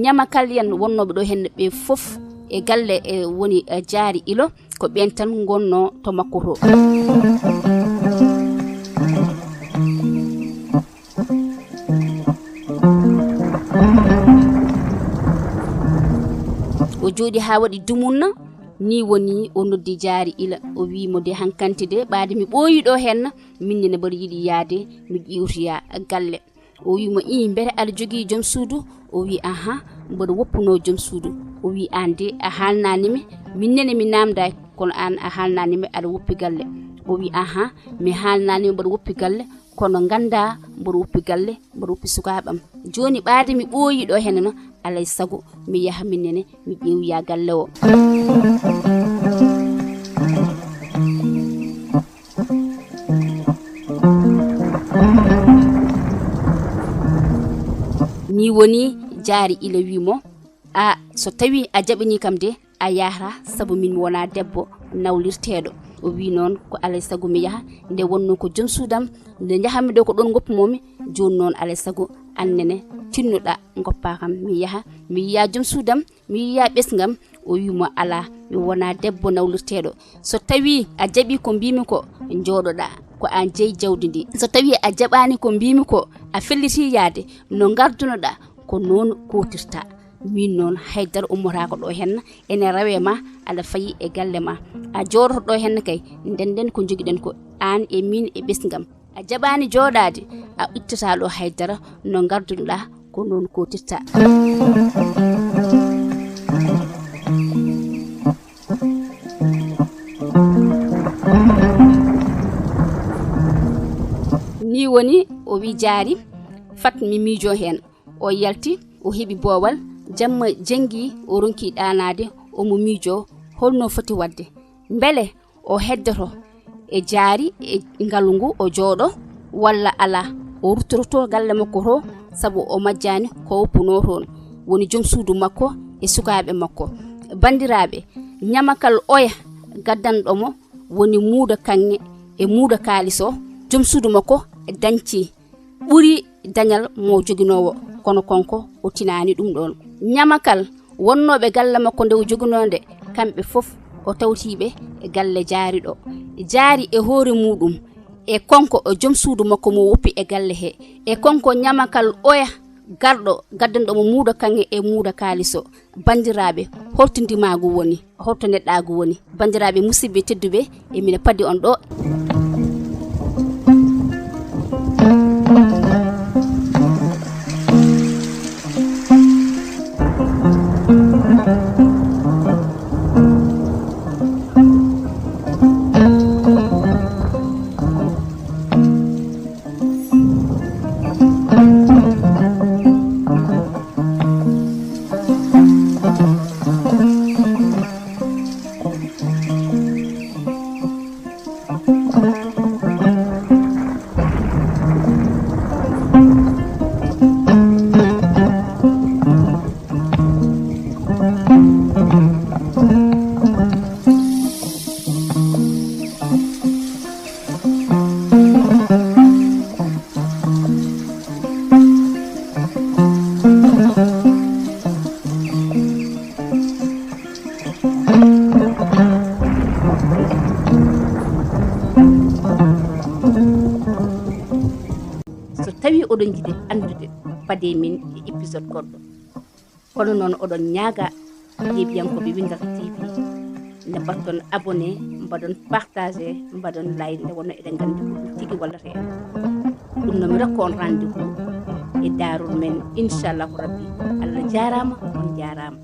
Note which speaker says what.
Speaker 1: nyama kalyen wonnobe do henne be fof e galle e woni jaari ilo ko ben tan gonno to makko to o jodi ha wadi dumunna ni woni o noddi jaari ila o wi mo de hankanti de baade mi boyi do hen minne ne bari yidi yaade mi jiwtiya galle o wi mo mbere ala jogi jom suudu o wi aha mbodo woppuno jom suudu o wi ande a halnanimi minnene mi namda kono an a halnanimi ala woppi galle o wi aha mi halnanimi mbodo woppi galle kono ganda mbodo woppi galle mbodo woppi sukabam joni baade mi boyi do hen no alay sago mi yaha minnene mi ƴewya galle o ni woni jaari ila wimo a so tawi a jabini kam de a yahra sabu min wona debbo nawlirteedo o wi non ko alay sago mi yaha nde wonno ko jom suudam nde jahami do ko don goppumomi joni non alay sago annene tinnuda goppa kam mi yaha mi yiya jom suudam mi yiya besngam o wi mo ala mi wona debbo nawlirteedo so tawi a jabi ko mbimi ko jododa ko an jeyi jawdi ndi so tawi a jabani ko mbimi ko a felliti yaade no gardunoda ko non kotirta min non haydar umura ko do hen ene rawe ma ala fayi e galle ma a joroto do hen kay den ko jogiden ko an e min e besngam a jabani jodade a ittata do haydara no gardunoda ko non kotirta ni woni o wi jaari fat mi miijo hen o yalti o hebi boowal jamma jengi o ronki danade o mo miijo holno foti wadde mbele o heddoto e jaari e ngalungu o joodo walla ala o rutoroto galle makko to sabu o majjani ko woppuno ton woni jom suudu makko e sukaabe makko bandiraabe nyamakal oya gaddanɗo mo woni muuda kange e muuda kaaliso jom suudu makko danci ɓuri dañal mo joginowo kono konko o tinani ɗum ɗon nyamakal wonnoɓe galle makko nde o joginode kamɓe fof o tawtiɓe e galle jaari ɗo jaari e hoore muɗum e konko o jom suudu makko mo woppi e galle he e konko nyamakal oya garɗo gaddanɗo mo muuda kange e muuda kaaliso bandiraɓe holto ndimagu woni holto neɗɗagu woni bandiraɓe musidɓe tedduɓe e mine paddi on ɗo tawi odon jide andude pade min e épisode goddo kono non odon nyaaga yebiyanko be Windata TV ne batton abonné mbadon partager mbadon like nde wonno eden gandi ko tigi wallata en dum no mi rakkon rendez-vous e darul men inshallah rabbi Allah jarama on jarama